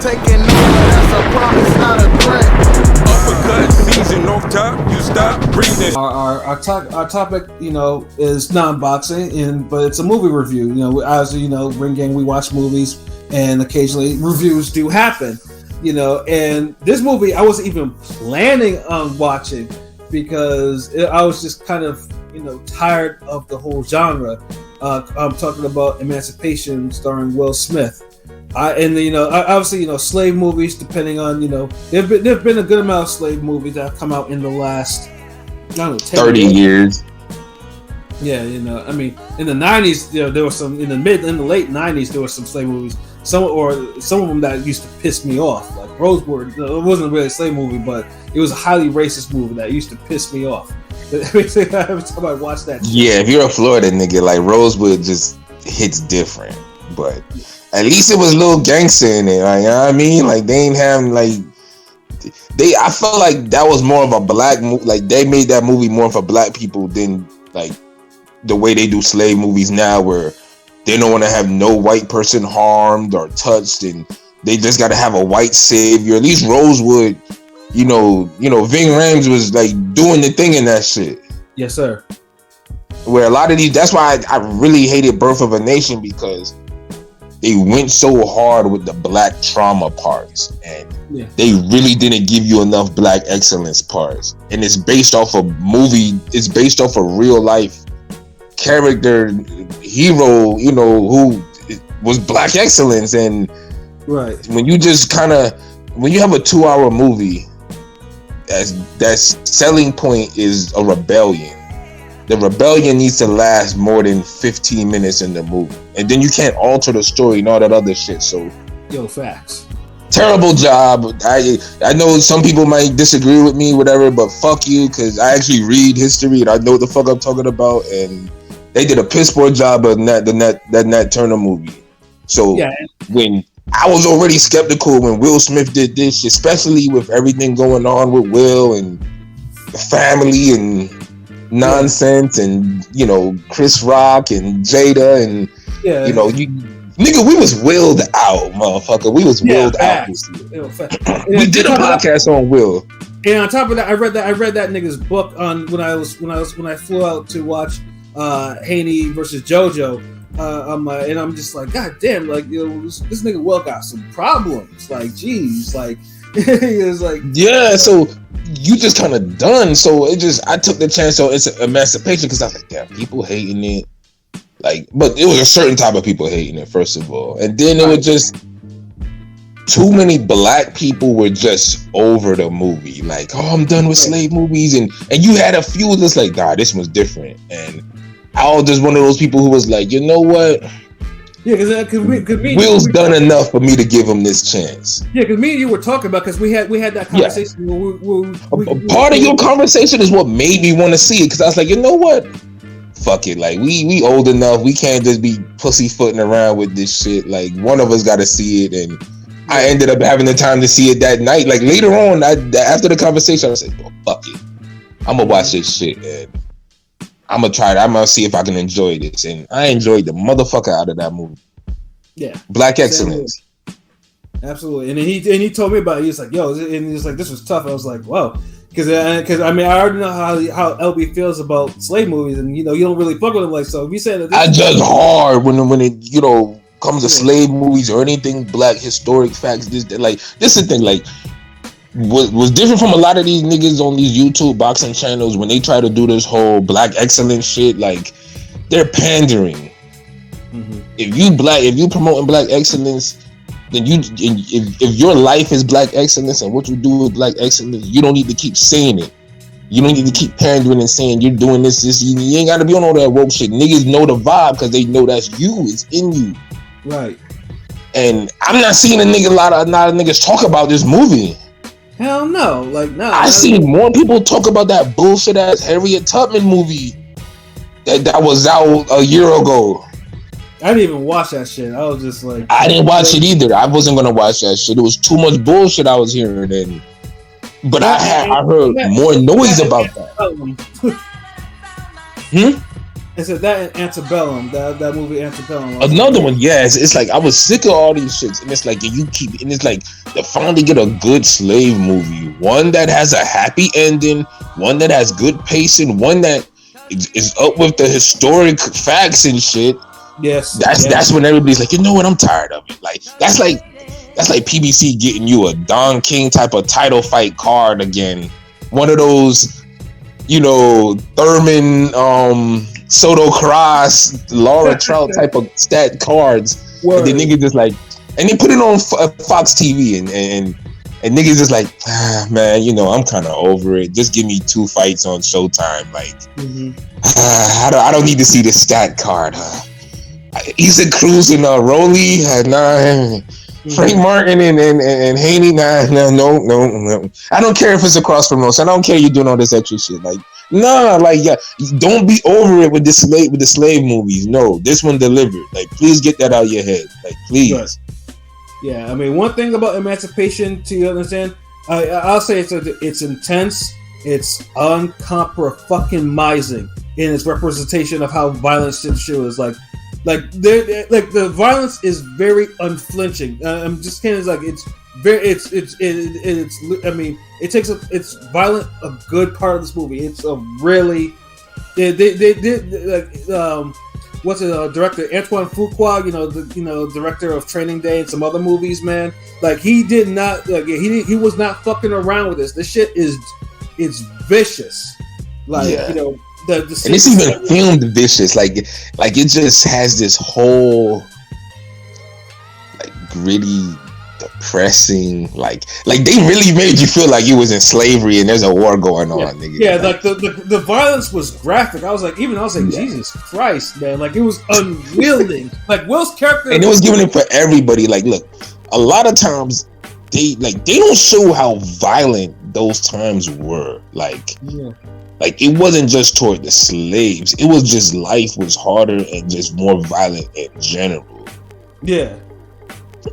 taking over, that's a promise, not a threat. Uppercut, season off top, you stop breathing. Our topic, is non-boxing, but it's a movie review. As you know, Ring Gang, we watch movies, and occasionally reviews do happen. And this movie I wasn't even planning on watching because I was just kind of, tired of the whole genre. I'm talking about Emancipation, starring Will Smith. Obviously, slave movies. Depending on, there've been a good amount of slave movies that have come out in the last, 30 years. Yeah, in the '90s, there was some. In the late '90s, there were some slave movies. Some of them that used to piss me off, like Rosewood. It wasn't really a slave movie, but it was a highly racist movie that used to piss me off. Every time I watch that. Yeah, if you're a Florida nigga, like Rosewood just hits different, but at least it was a little gangster in it. Like, you know what I mean? Like they ain't have I felt like that was more of a black movie. Like they made that movie more for black people than like the way they do slave movies now, where they don't want to have no white person harmed or touched, and they just got to have a white savior. At least Rosewood, Ving Rhames was like doing the thing in that shit. Yes, sir. Where a lot of these, that's why I really hated Birth of a Nation, because they went so hard with the black trauma parts, and they really didn't give you enough black excellence parts. And it's based off a movie. It's based off a real life character hero, who was black excellence. And when you just when you have a 2-hour movie, that's selling point is a rebellion. The rebellion needs to last more than 15 minutes in the movie, and then you can't alter the story and all that other shit. So, facts. Terrible job. I know some people might disagree with me, whatever, but fuck you, because I actually read history and I know what the fuck I'm talking about, and they did a piss poor job of that Nat Turner movie. So when I was already skeptical when Will Smith did this, especially with everything going on with Will and the family and nonsense, and Chris Rock and Jada, and nigga, we was willed out, motherfucker. We was willed out this year. We did a podcast on Will. And on top of that, I read that nigga's book on when I flew out to watch Haney versus JoJo. And I'm just like, God damn, like this nigga Will got some problems. Like, geez, like it's like so you just kind of done. So I took the chance on it's Emancipation because I was like, damn, people hating it. Like, but it was a certain type of people hating it, first of all. And then it was just too many black people were just over the movie. Like, oh, I'm done with slave movies. And you had a few that's like, nah, this one's different. And I was just one of those people who was like, you know what? Yeah, because Will's done enough for me to give him this chance. Yeah, because me and you were talking about, because we had that conversation. Yeah. Part of your conversation is what made me want to see it, because I was like, you know what? Fuck it, like we old enough. We can't just be pussyfooting around with this shit. Like one of us got to see it, and I ended up having the time to see it that night. Like later on, after the conversation, I said, well, fuck it, I'm gonna watch this shit, and I'm gonna try it. I'm gonna see if I can enjoy this, and I enjoyed the motherfucker out of that movie. Yeah, black excellence. Absolutely. And he told me about it. He was like, yo, and he was like, this was tough. I was like, wow. Because I mean, I already know how LB feels about slave movies, and you don't really fuck with him. Like, so if you say that, I judge hard when it comes to slave movies or anything black historic facts. This is the thing. Like, was different from a lot of these niggas on these YouTube boxing channels when they try to do this whole black excellence shit. Like, they're pandering. Mm-hmm. If you promoting black excellence, then if your life is black excellence and what you do with black excellence, you don't need to keep saying it. You don't need to keep pandering and saying you're doing this. You ain't got to be on all that woke shit. Niggas know the vibe because they know that's you. It's in you. Right. And I'm not seeing a lot of niggas talk about this movie. Hell no. Like, no. I see more people talk about that bullshit ass Harriet Tubman movie that was out a year ago. I didn't even watch that shit. I was just like, I didn't watch it either. I wasn't gonna watch that shit. It was too much bullshit I was hearing, but I heard more noise about that. It's that and Antebellum, that movie Antebellum. Another one, yes. It's like I was sick of all these shits, and it's like it's like to finally get a good slave movie, one that has a happy ending, one that has good pacing, one that is up with the historic facts and shit. Yes, that's when everybody's like, you know what, I'm tired of it. Like that's like PBC getting you a Don King type of title fight card again, one of those, Thurman, Soto Cross, Laura Trout type of stat cards. Word. And the nigga just like, and they put it on Fox TV, and niggas just like, man, I'm kind of over it. Just give me 2 fights on Showtime. Like, I don't need to see the stat card. Issa Cruz and Rolly, Frank Martin and Haney, no. I don't care if it's across from us. I don't care you're doing all this extra shit. Like, don't be over it with the slave movies. No, this one delivered. Like, please get that out of your head. Like, please. Right. Yeah, I mean, one thing about Emancipation, to understand, I'll say it's intense. It's uncompromising in its representation of how violent shit is. Like the violence is very unflinching. I'm just kidding. It's like it's I mean, it's violent a good part of this movie. It's a really they did like what's it, director Antoine Fuqua, director of Training Day and some other movies, man. Like, he did not he was not fucking around with this. This shit it's vicious. Like, the and it's even filmed vicious. Like it just has this whole like gritty, depressing, like they really made you feel like you was in slavery and there's a war going on, nigga. Yeah, like the violence was graphic. I was like, Jesus Christ, man. Like, it was unwieldy. Like, Will's character, and it was giving it for everybody. Like, look, a lot of times they don't show how violent those times were. Like it wasn't just toward the slaves. It was just life was harder and just more violent in general. Yeah.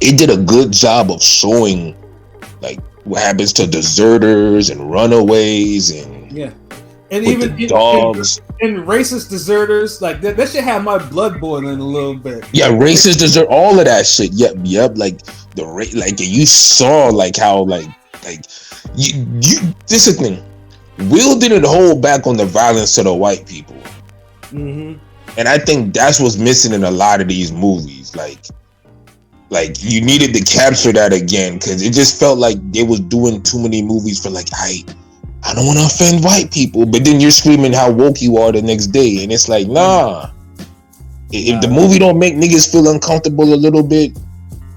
It did a good job of showing like what happens to deserters and runaways and even dogs and racist deserters. Like that shit had my blood boiling a little bit. Yeah, racist desert, all of that shit. Yep. Like you saw like how like you. This is the thing. Will didn't hold back on the violence to the white people, and I think that's what's missing in a lot of these movies. Like you needed to capture that again, because it just felt like they was doing too many movies for like I don't want to offend white people, but then you're screaming how woke you are the next day, and it's like, nah. If the movie don't make niggas feel uncomfortable a little bit,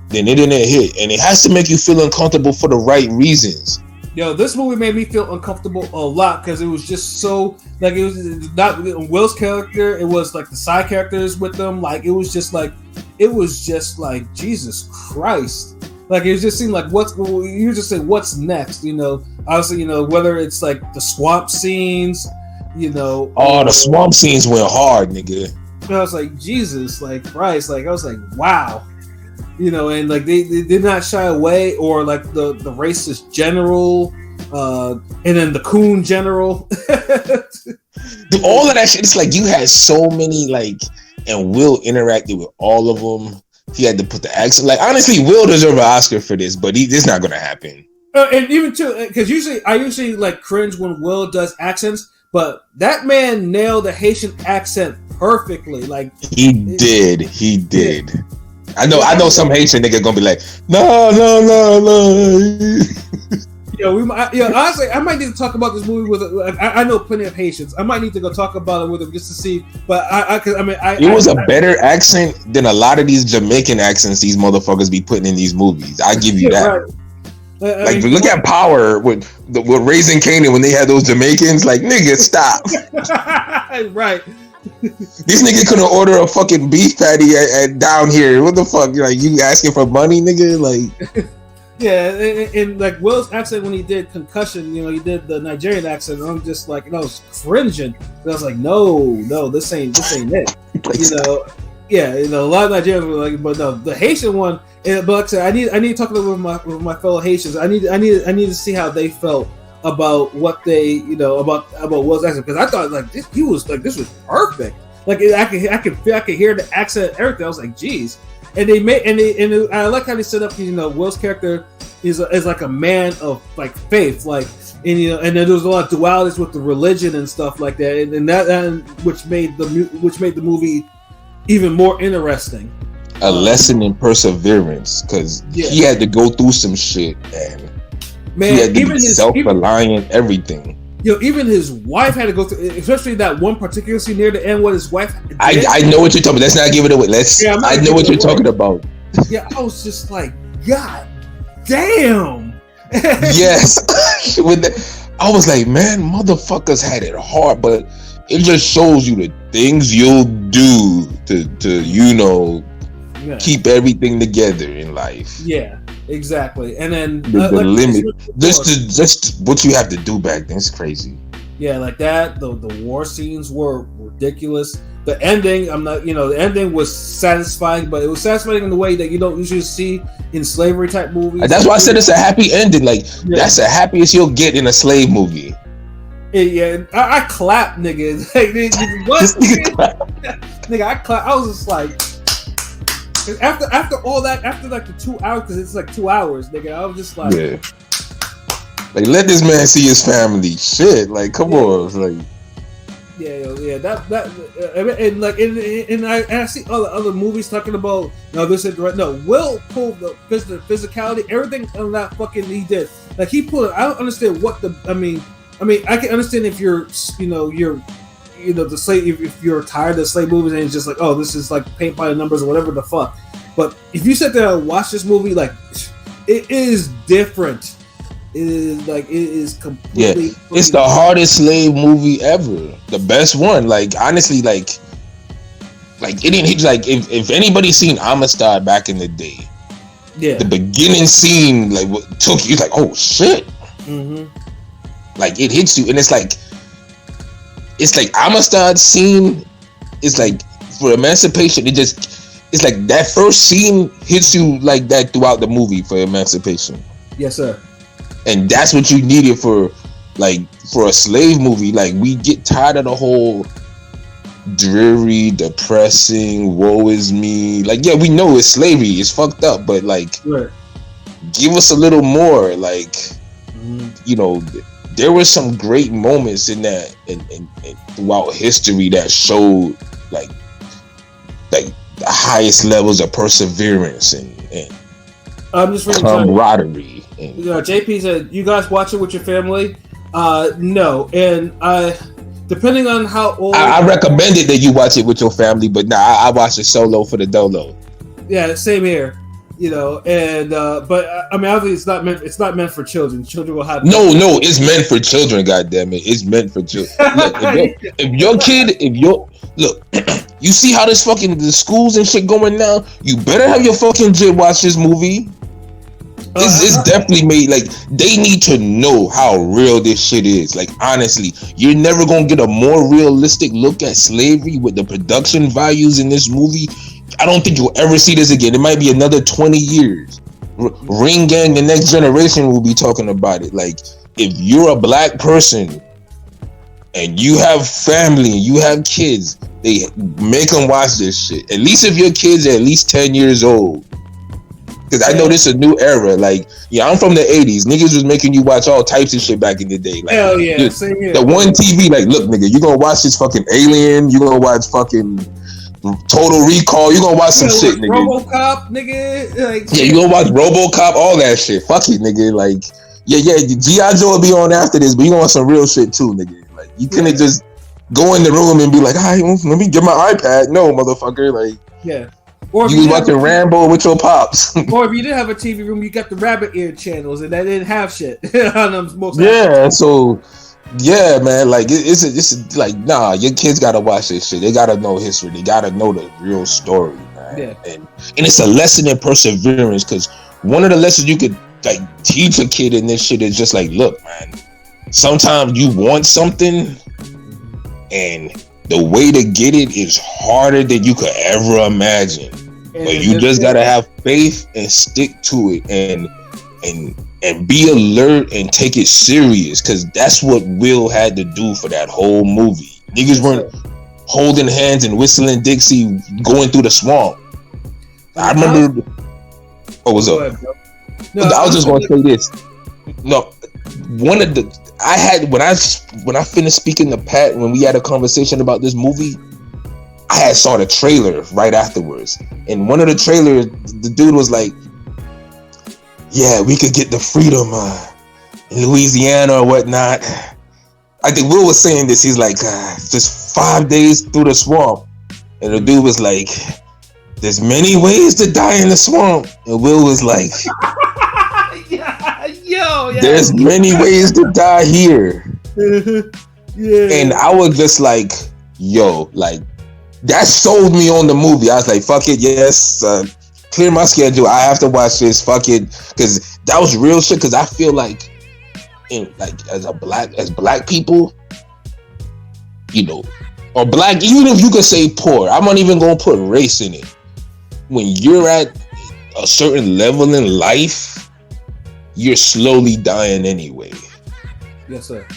then it didn't hit, and it has to make you feel uncomfortable for the right reasons. Yo, this movie made me feel uncomfortable a lot because it was just so like it was not Will's character. It was like the side characters with them. Like it was just like Jesus Christ. Like it just seemed like you just say what's next. Obviously, whether it's like the swamp scenes, Oh, the swamp scenes went hard, nigga. I was like, Jesus, like Christ. Like I was like, wow. And like they did not shy away, or like the racist general, and then the coon general. All of that shit. It's like you had so many and Will interacted with all of them. He had to put the accent. Like, honestly, Will deserve an Oscar for this, but this not gonna happen. And even too, because I usually like cringe when Will does accents, but that man nailed the Haitian accent perfectly. Like he did. Yeah. I know some Haitian nigga gonna be like, no. Honestly, I might need to talk about this movie with. I know plenty of Haitians. I might need to go talk about it with them just to see. But it was a better accent than a lot of these Jamaican accents these motherfuckers be putting in these movies. I give you that. Right. Look at Power with Raising Kanan when they had those Jamaicans. Like, nigga, stop. Right. This nigga couldn't order a fucking beef patty at down here. What the fuck? Like, you asking for money, nigga? Like, yeah, and like Will's accent when he did Concussion, he did the Nigerian accent. And I'm just like, I was cringing. And I was like, no, this ain't it. A lot of Nigerians were like, but no, the Haitian one. But like I said, I need to talk with my fellow Haitians. I need to see how they felt about what they about Will's accent, because I thought like this was perfect. Like I could hear the accent and everything. I was like, geez. And I like how they set up. Will's character is like a man of like faith, like, and then there's a lot of dualities with the religion and stuff like that, and which made the movie even more interesting. A lesson in perseverance, because he had to go through some shit, and he had to be self-reliant, everything. Even his wife had to go through, especially that one particular scene near the end what his wife did. I know what you're talking about. Let's not give it away. I know what you're talking about. Yeah, I was just like, God damn. Yes. I was like, man, motherfuckers had it hard, but it just shows you the things you'll do to keep everything together in life. Yeah. Exactly, and then the limit, just what you have to do back then is crazy. Yeah, like that. The war scenes were ridiculous. The ending, the ending was satisfying, but it was satisfying in the way that you don't usually see in slavery type movies. And that's why I said it's a happy ending. Like that's the happiest you'll get in a slave movie. Yeah, I clapped, nigga. Like, what? Nigga, I clapped. I was just like. After all that, after like the 2 hours, because it's like 2 hours, nigga, I was just like, like let this man see his family. Shit, like come on, like and I see other movies talking about Will pulled the physicality, everything on that fucking he did. Like he pulled it. I don't understand what I mean, I can understand if you're the slave, if you're tired of slave movies and it's just like, oh, this is like paint by the numbers or whatever the fuck. But if you sit there and watch this movie, like, it is different. It is completely. Yeah, it's the hardest slave movie ever. The best one. Like honestly, like it didn't hit. Like if anybody's seen Amistad back in the day, the beginning scene like what took you like, oh shit. Mm-hmm. Like it hits you, and it's like Amistad scene is like for Emancipation. It's like that first scene hits you like that throughout the movie for Emancipation. Yes, sir. And that's what you needed for a slave movie. Like we get tired of the whole dreary, depressing, woe is me. Like yeah, we know it's slavery, it's fucked up, but like give us a little more. Like there were some great moments in that and throughout history that showed like the highest levels of perseverance and I'm just camaraderie. JP said, "You guys watch it with your family?" No, and depending on how old, I recommended that you watch it with your family, but I watch it solo for the dolo. Yeah, same here. And but I mean, obviously, it's not meant for children. Children will have no, it's meant for children. Goddamn it, it's meant for children. Look, you see how this fucking the schools and shit going now. You better have your fucking kid watch this movie. It's definitely made like they need to know how real this shit is. Like honestly, you're never gonna get a more realistic look at slavery with the production values in this movie. I don't think you'll ever see this again. It might be another 20 years. Ring Gang, the next generation will be talking about it. Like if you're a black person and you have family and you have kids, they make them watch this shit. At least if your kids are at least 10 years old. Because I know this is a new era. Like, yeah, I'm from the 80s. Niggas was making you watch all types of shit back in the day. Like, hell yeah. Same here. The one TV, like, look, nigga, you gonna watch this fucking Alien. You gonna watch fucking Total Recall. You gonna watch some shit, nigga. RoboCop, nigga. Like, yeah, you gonna watch RoboCop, all that shit. Fuck it, nigga. Like, yeah, G.I. Joe will be on after this, but you want some real shit too, nigga. Like, you couldn't just go in the room and be like, all right, let me get my iPad. No, motherfucker. Like, yeah. Or you was watching Rambo with your pops. Or if you didn't have a TV room, you got the rabbit ear channels, and that didn't have shit on them. So yeah, man, like it's like nah, your kids gotta watch this shit. They gotta know history. They gotta know the real story, man. Yeah. And it's a lesson in perseverance, because one of the lessons you could like teach a kid in this shit is just like, look, man, sometimes you want something, and the way to get it is harder than you could ever imagine. But you just gotta have faith and stick to it, and be alert and take it serious, because that's what Will had to do for that whole movie. Niggas weren't holding hands and whistling Dixie going through the swamp. I remember. What was up? No, I was just gonna say this. No, one of the I had when I finished speaking to Pat when we had a conversation about this movie, I had saw the trailer right afterwards, and one of the trailers, the dude was like, "Yeah, we could get the freedom in Louisiana or whatnot." I think Will was saying this. He's like, "Just 5 days through the swamp," and the dude was like, "There's many ways to die in the swamp," and Will was like, yeah. "There's many ways to die here." Yeah. And I was just like, "Yo, like that sold me on the movie." I was like, "Fuck it, yes, clear my schedule. I have to watch this. Fuck it," because that was real shit. Because I feel like, as black people, you know, or black, even if you could say poor, I'm not even gonna put race in it. When you're at a certain level in life, you're slowly dying anyway. Yes, sir.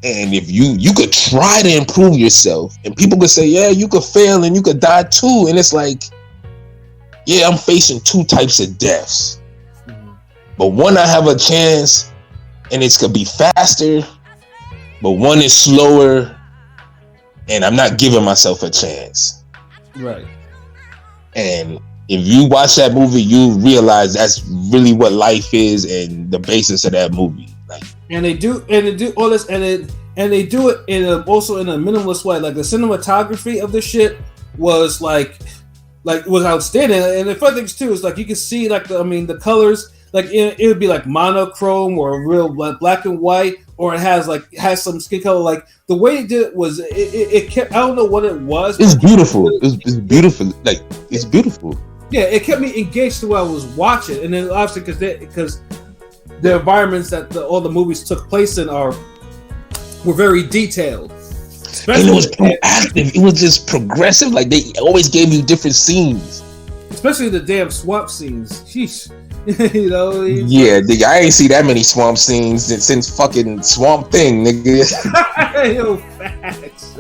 And if you could try to improve yourself, and people could say, yeah, you could fail and you could die too. And it's like, yeah, I'm facing two types of deaths. Mm-hmm. But one, I have a chance and it's could be faster, but one is slower and I'm not giving myself a chance. Right. And if you watch that movie, you realize that's really what life is and the basis of that movie. Like, and they do all this, and they do it also in a minimalist way. Like the cinematography of this shit was like was outstanding. And the fun things too is like you can see like the colors, like it would be like monochrome or real black and white, or it has some skin color. Like the way it did it was it kept, I don't know what it was. It's beautiful. It's beautiful. Like it's beautiful. Yeah, it kept me engaged while I was watching, and then obviously because the environments that all the movies took place in were very detailed. And it was proactive. It was just progressive. Like they always gave you different scenes. Especially the damn swamp scenes. Sheesh. You know? Yeah, nigga, I ain't see that many swamp scenes since fucking Swamp Thing, nigga. Yo, facts.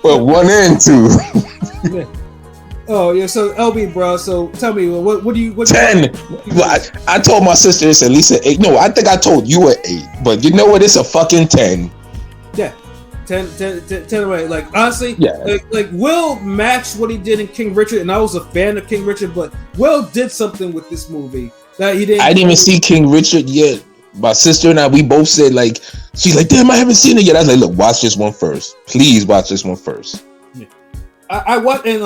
Well, 1 and 2. Yeah. Oh yeah, so LB, bro. So tell me, what do you? 10. Well, I told my sister it's at least an 8. No, I think I told you an 8. But you know what? It's a fucking 10. Yeah, 10 right. Like honestly, yeah. Like Will matched what he did in King Richard, and I was a fan of King Richard, but Will did something with this movie that he didn't. I didn't even see King Richard yet. My sister and I, we both said like, she's like, damn, I haven't seen it yet. I was like, look, watch this one first. Please watch this one first. Yeah. I watched, and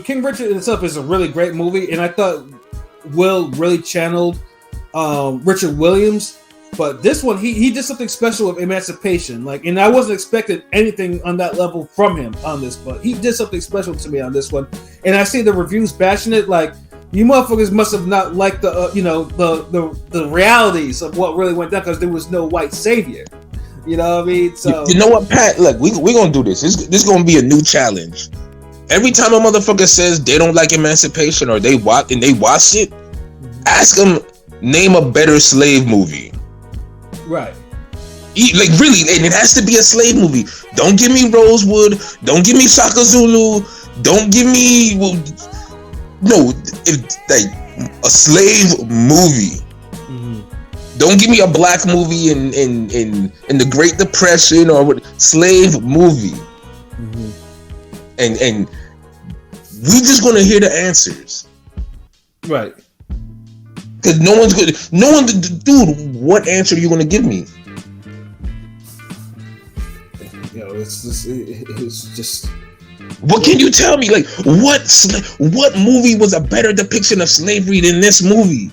King Richard itself is a really great movie, and I thought Will really channeled Richard Williams, but this one he did something special with Emancipation, and I wasn't expecting anything on that level from him on this, but he did something special to me on this one, and I see the reviews bashing it like you motherfuckers must have not liked the realities of what really went down because there was no white savior. You know what I mean? So you know what, Pat? Look, we're gonna do this. This gonna be a new challenge. Every time a motherfucker says they don't like Emancipation or they watch it, ask them name a better slave movie. Right. Like really, and it has to be a slave movie. Don't give me Rosewood. Don't give me Shaka Zulu. Don't give me a slave movie. Don't give me a black movie in the Great Depression or what slave movie. Mm-hmm. And we just gonna hear the answers. Right. Cause dude, what answer are you gonna give me? It's just what can you tell me? Like what movie was a better depiction of slavery than this movie?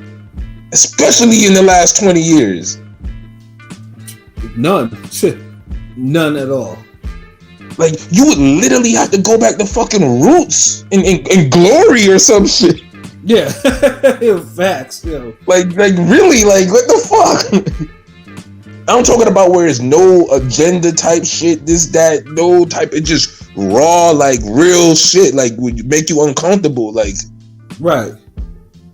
Especially in the last 20 years. None at all. Like you would literally have to go back to fucking Roots in Glory or some shit. Yeah. Facts, yo. Like really, like what the fuck? I'm talking about where it's no agenda type shit, this, that, no type of just raw, like real shit, like would make you uncomfortable, like right.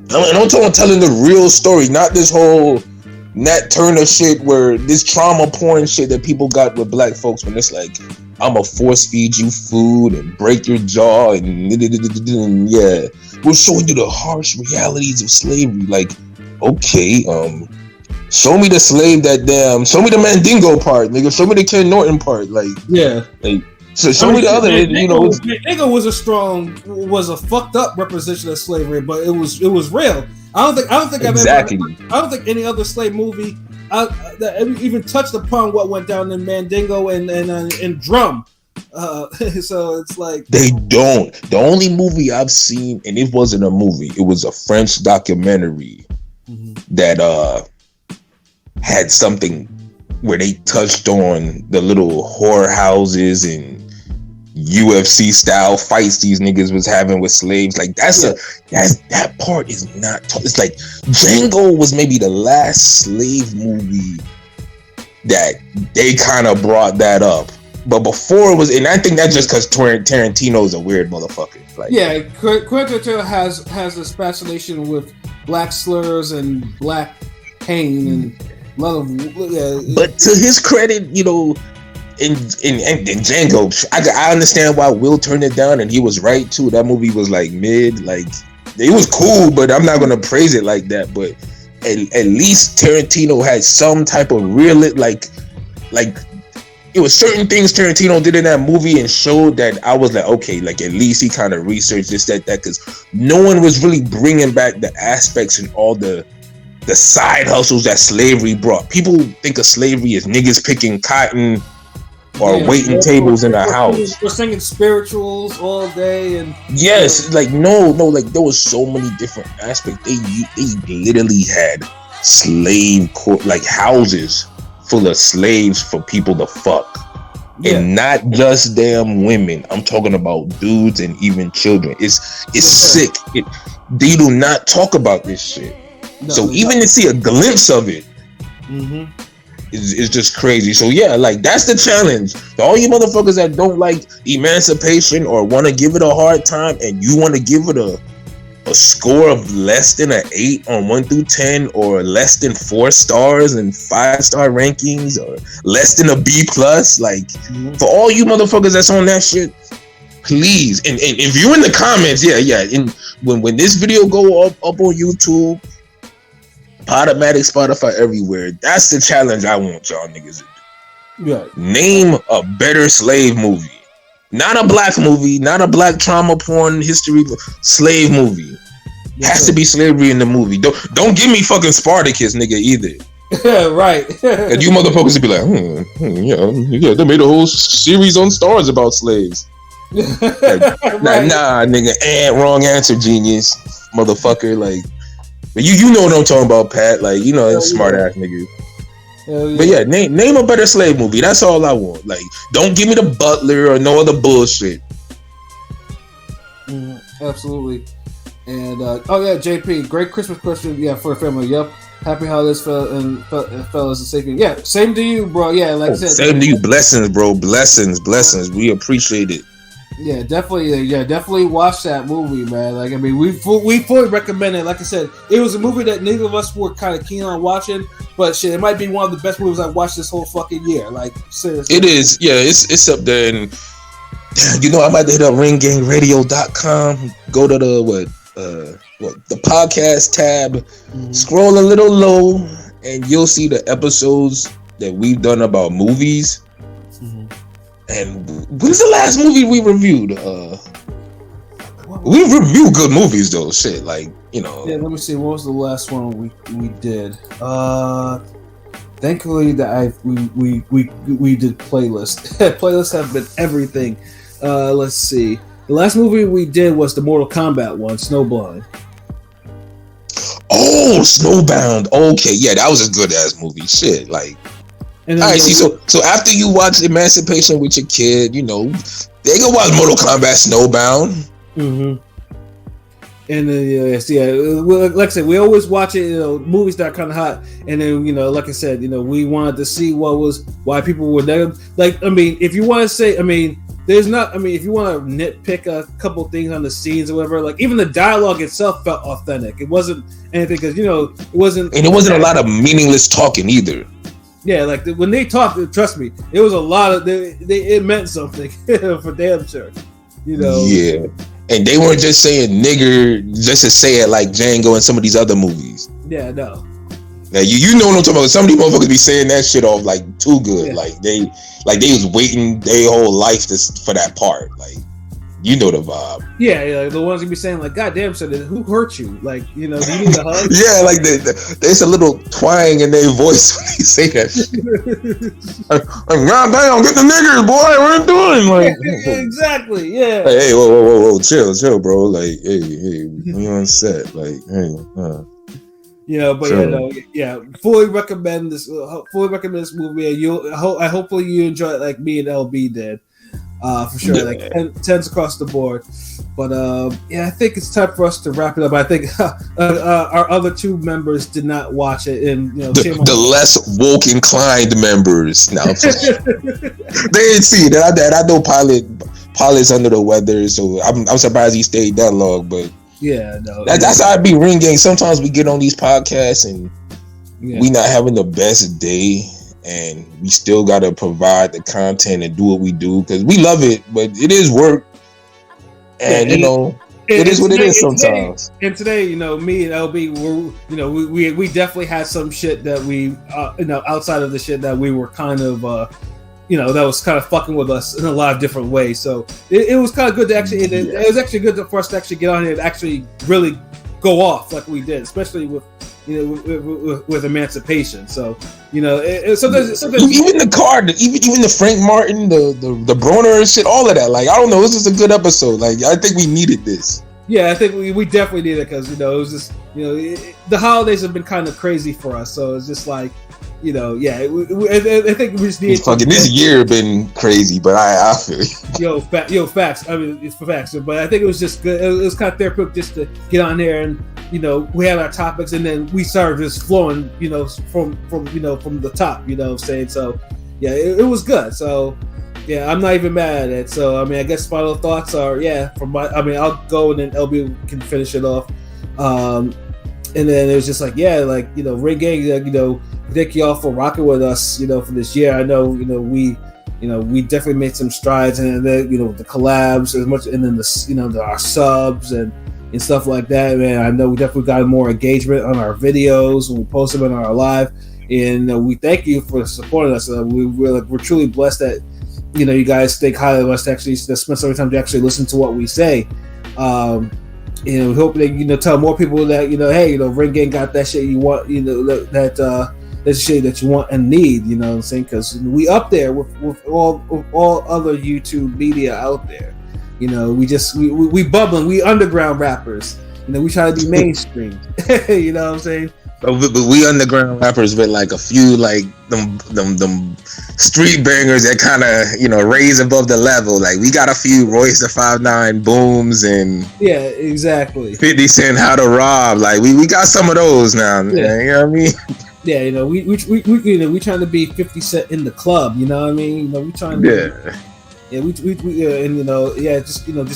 And I'm talking telling the real story, not this whole Nat Turner shit where this trauma porn shit that people got with black folks when it's like, I'ma force feed you food and break your jaw and yeah, we're showing you the harsh realities of slavery. Like, okay, show me the slave show me the Mandingo part, nigga. Show me the Ken Norton part, like so show me the other. Mandingo was a fucked up representation of slavery, but it was real. I don't think I don't think any other slave movie that even touched upon what went down in Mandingo and Drum. So it's like they don't. The only movie I've seen, and it wasn't a movie, it was a French documentary that had something where they touched on the little whorehouses and UFC style fights these niggas was having with slaves. Like that part is not. It's like Django was maybe the last slave movie that they kind of brought that up. But before it was, and I think that's just because Tarantino's a weird motherfucker. Like, yeah, Quentin Tarantino has this fascination with black slurs and black pain and a lot of. But to his credit, you know. In Django, I understand why Will turned it down, and he was right too. That movie was like mid, like it was cool, but I'm not gonna praise it like that. But at least Tarantino had some type of real like it was certain things Tarantino did in that movie and showed that I was like, okay, like at least he kind of researched this, that, because no one was really bringing back the aspects and all the side hustles that slavery brought. People think of slavery as niggas picking cotton. Or waiting tables in the house. We're singing spirituals all day, and yes, like no, like there was so many different aspects. They literally had slave court, like houses full of slaves for people to fuck, and not just damn women. I'm talking about dudes and even children. It's sick. They do not talk about this shit. No, so even to see a glimpse of it. It's just crazy. So yeah, like that's the challenge. To all you motherfuckers that don't like Emancipation or want to give it a hard time, and you want to give it a score of less than an 8 on 1 through 10, or less than 4 stars and 5-star rankings, or less than a B+, like for all you motherfuckers that's on that shit, please. And if you're in the comments, and when this video go up on YouTube, Podomatic, Spotify, everywhere. That's the challenge I want y'all niggas to do. Yeah. Name a better slave movie. Not a black movie, not a black trauma porn history, slave movie. Has to be slavery in the movie. Don't give me fucking Spartacus, nigga, either. Right. And you motherfuckers would be like, yeah, they made a whole series on Stars about slaves. Like, right. Nah, nigga, wrong answer, genius, motherfucker, like. But you know what I'm talking about, Pat. Like, you know, smart ass nigga. Yeah. But yeah, name a better slave movie. That's all I want. Like, don't give me The Butler or no other bullshit. Absolutely. And JP, great Christmas question. Yeah, for a family. Yep. Happy holidays, fellas, and safe. Yeah, same to you, bro. Yeah, like I said. Same to you. Blessings, bro. Blessings. We appreciate it. Yeah, definitely watch that movie, man. Like, I mean, we fully recommend it. Like I said, it was a movie that neither of us were kind of keen on watching, but shit, it might be one of the best movies I've watched this whole fucking year. Like, seriously. It is. Yeah, it's up there. And, you know, I might hit up ringgangradio.com, go to the podcast tab, scroll a little low, and you'll see the episodes that we've done about movies. And when's the last movie we reviewed? We review good movies though. Shit, like, you know. Yeah, let me see. What was the last one we did? Thankfully that we did playlists. Playlists have been everything. Let's see. The last movie we did was the Mortal Kombat one, Snowblind. Oh, Snowbound. Okay, yeah, that was a good ass movie. Shit, like. All right, see, so after you watch Emancipation with your kid, you know, they go watch Mortal Kombat Snowbound. And then like I said, we always watch it. You know, movies that are kind of hot, and then, you know, like I said, you know, we wanted to see why people were negative. Like, I mean, if you want to say, I mean, if you want to nitpick a couple things on the scenes or whatever, like even the dialogue itself felt authentic. It wasn't anything because, you know, it wasn't a lot of meaningless talking either. Yeah, like when they talked, trust me, it was a lot of it meant something for damn sure. You know. Yeah, and they weren't just saying nigger just to say it like Django and some of these other movies. Yeah, no. Now you know what I'm talking about. Some of these motherfuckers be saying that shit off like too good. Yeah. Like they was waiting their whole life for that part. Like, you know the vibe. Yeah, the ones who be saying like, "God damn, so who hurt you?" Like, you know, do you need a hug? Yeah, like there's a little twang in their voice when they say that shit. Like, God damn, get the niggers, boy. What are you doing? Like, exactly. Yeah. Like, hey, whoa, chill, bro. Like, hey, we on set. Like, hey. You know, but fully recommend this. Fully recommend this movie. And hopefully you enjoy it like me and LB did. For sure, like 10s across the board. But I think it's time for us to wrap it up. I think our other two members did not watch it, and the less woke inclined members now they didn't see it. I know Pilot's under the weather, so I'm surprised he stayed that long. But yeah, no, that's how it be. Ring Gang. Sometimes we get on these podcasts and we not having the best day. And we still got to provide the content and do what we do because we love it, but it is work. And, it is what it is sometimes. And today, me and LB, we definitely had some shit that we, outside of the shit that we were kind of, that was kind of fucking with us in a lot of different ways. So it was kind of good to actually, it was actually good for us to actually get on here and actually really go off like we did, especially with Emancipation. So sometimes even the card, even the Frank Martin, the Broner and shit, all of that. Like, I don't know, this is a good episode. Like, I think we needed this. Yeah, I think we definitely needed it because it was just the holidays have been kind of crazy for us. So it's just like I think we just need. Fucking this year been crazy, but I feel you. Facts. I mean, it's for facts. But I think it was just good. It was kind of therapeutic just to get on there and we have our topics and then we started just flowing, from the top. You know what I'm saying? So yeah, it was good. So yeah, I'm not even mad at it. So I mean, I guess final thoughts are I'll go and then LB can finish it off. And then it was just like, Ring Gang, thank y'all for rocking with us, for this year. I know, we definitely made some strides, and then, the collabs as much, and then our subs and stuff like that. Man, I know we definitely got more engagement on our videos when we post them on our live, and we thank you for supporting us. We're truly blessed that you guys think highly of us to actually spend some time to actually listen to what we say. We hope that tell more people that hey, Ring Gang got that shit you want, that's shit that you want and need. You know what I'm saying? Because we up there with all other YouTube media out there. We bubbling, we underground rappers. We try to be mainstream. You know what I'm saying? But we underground rappers with like a few like them street bangers that kind of raise above the level. Like we got a few Royce the 5'9" booms and yeah, exactly. 50 Cent How to Rob. Like we got some of those now. Yeah. You know what I mean? Yeah, we trying to be 50 Cent in the club. You know what I mean? We trying to. Yeah, just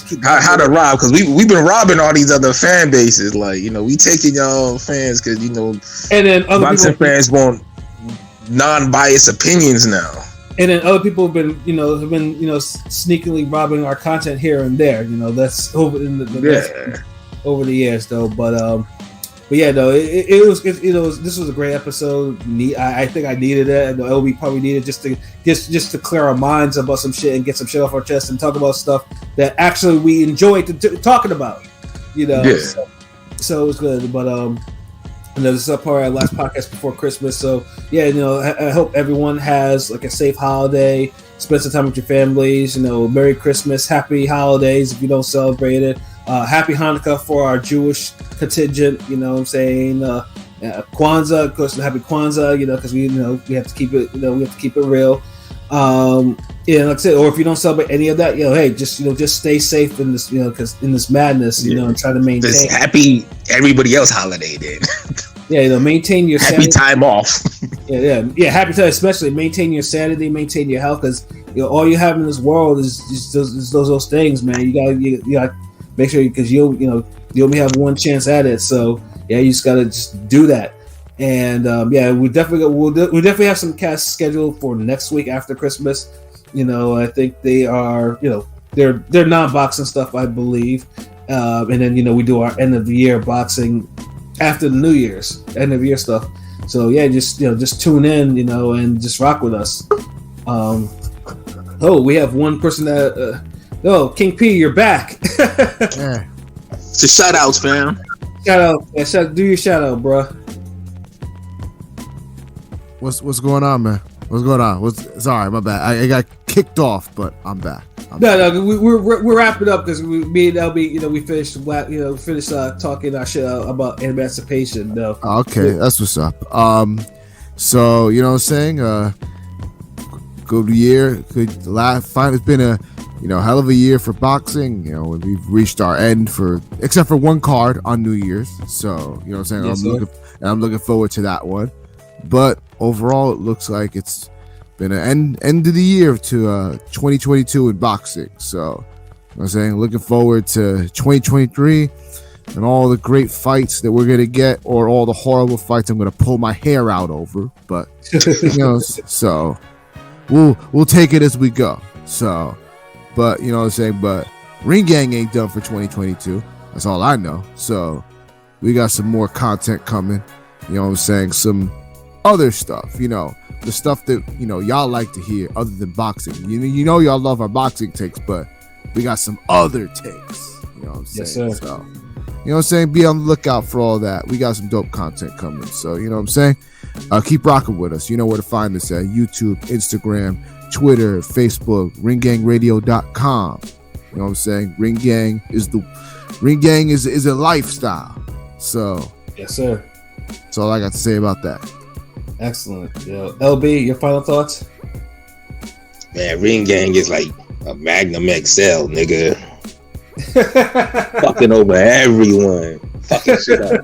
keep how to rob, because we've been robbing all these other fan bases. Like we taking y'all fans because and then other boxing fans want non-biased opinions now. And then other people have been sneakily robbing our content here and there. That's over over the years though. But yeah, no, it was this was a great episode. I think I needed it. I know LB probably needed just to clear our minds about some shit and get some shit off our chest and talk about stuff that actually we enjoyed talking about. So it was good. But this is probably our last podcast before Christmas. So yeah, I hope everyone has like a safe holiday. Spend some time with your families. Merry Christmas, Happy Holidays if you don't celebrate it. Happy Hanukkah for our Jewish contingent, you know what I'm saying? Kwanzaa, of course, Happy Kwanzaa, because we have to keep it, we have to keep it real. Like I said, or if you don't celebrate any of that, hey, just stay safe in this, because in this madness, and try to maintain this happy everybody else holiday then. Yeah, maintain your happy sanity. Time off. yeah, happy time, especially maintain your sanity, maintain your health, because all you have in this world is just those things, man. You gotta make sure, because you only have one chance at it. So yeah, you just gotta just do that. And we definitely have some casts scheduled for next week after Christmas. I think they are, they're non-boxing stuff, I believe. And then we do our end of the year boxing after the New Year's end of year stuff. So just tune in, and just rock with us. We have one person that. King P, you're back. Yeah. It's a shout outs, fam. Shout out. Yeah, do your shout out, bro. What's going on, man? What's going on? Sorry, my bad. I got kicked off, but I'm back. No, we're wrapping up because me and LB, we finished talking our shit about Emancipation. No. Okay, that's what's up. So you know what I'm saying? Good year. It's been a hell of a year for boxing. We've reached our end except for one card on New Year's. So you know what I'm saying? Yes, I'm looking forward to that one. But overall, it looks like it's been an end of the year to 2022 in boxing. So, you know what I'm saying, looking forward to 2023 and all the great fights that we're gonna get, or all the horrible fights I'm gonna pull my hair out over. But so we'll take it as we go. So, but you know what I'm saying. But Ring Gang ain't done for 2022. That's all I know. So we got some more content coming. You know what I'm saying? Some other stuff, the stuff that y'all like to hear other than boxing. Y'all love our boxing takes, but we got some other takes. You know what I'm saying? Yes, sir. So, you know what I'm saying? Be on the lookout for all that. We got some dope content coming. So, you know what I'm saying? Keep rocking with us. You know where to find us at YouTube, Instagram, Twitter, Facebook, ringgangradio.com. You know what I'm saying? Ring Gang is a lifestyle. So, yes, sir. That's all I got to say about that. Excellent. LB, your final thoughts? Man, Ring Gang is like a Magnum XL, nigga. Fucking over everyone. Fucking shit up.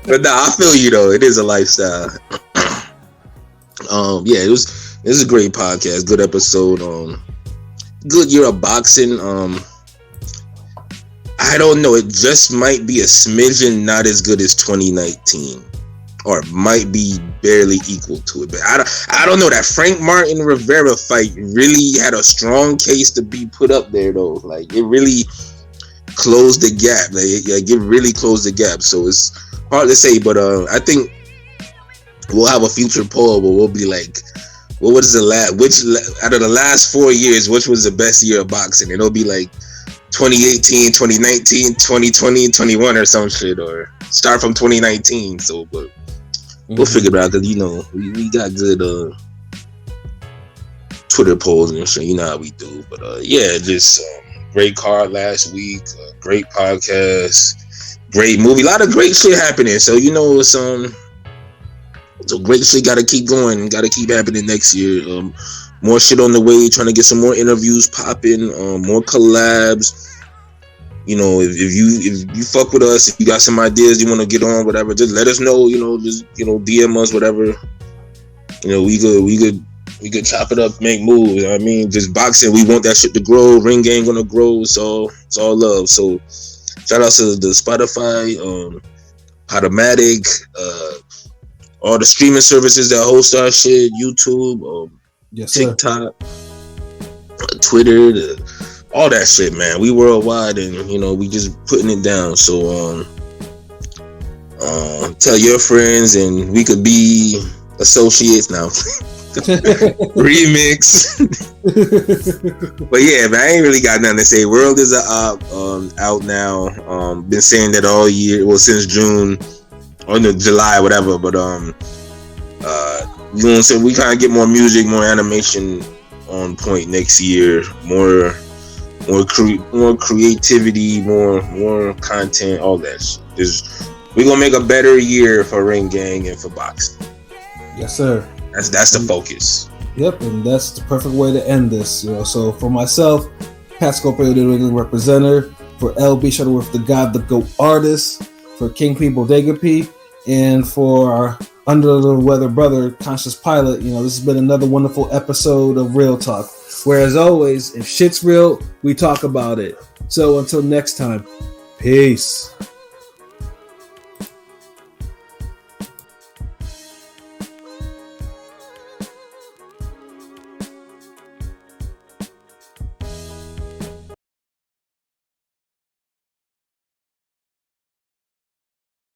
But nah, I feel you though. It is a lifestyle. It was a great podcast, good episode. Good year of boxing. I don't know. It just might be a smidgen not as good as 2019. Or might be barely equal to it, but I don't know. That Frank Martin Rivera fight really had a strong case to be put up there, though. Like it really closed the gap. Like it really closed the gap. So it's hard to say, but I think we'll have a future poll where we'll be like, what was which out of the last 4 years, which was the best year of boxing? And it'll be like 2018, 2019, 2020, 21 or some shit, or start from 2019. So, but. We'll figure it out because we got good Twitter polls and shit. You know how we do, but just great card last week, great podcast, great movie, a lot of great shit happening. So it's so great shit. Got to keep going, got to keep happening next year. More shit on the way. Trying to get some more interviews popping, more collabs. If you fuck with us, if you got some ideas you want to get on, whatever, just let us know. Just DM us, whatever. We could chop it up, make moves. I mean, just boxing, we want that shit to grow. Ring Gang gonna grow, so it's all love. So shout out to the Spotify, Podomatic, all the streaming services that host our shit, YouTube, TikTok, Twitter, all that shit, man. We worldwide, and we just putting it down. So tell your friends, and we could be associates now. Remix. But yeah, man, I ain't really got nothing to say. World is out now. Been saying that all year, well, since June or July, whatever. But so we kind of get more music, more animation on point next year. More creativity, more content, all that shit. We're gonna make a better year for Ring Gang and for boxing. Yes, sir. That's the focus. Yep, and that's the perfect way to end this. So for myself, Pascal Pedro, the New England representative, for LB Shuttleworth, the God, the GOAT artist, for King P, Bodega P, and for our Under the Weather brother, Conscious Pilot. This has been another wonderful episode of Real Talk. Where, as always, if shit's real, we talk about it. So until next time, peace.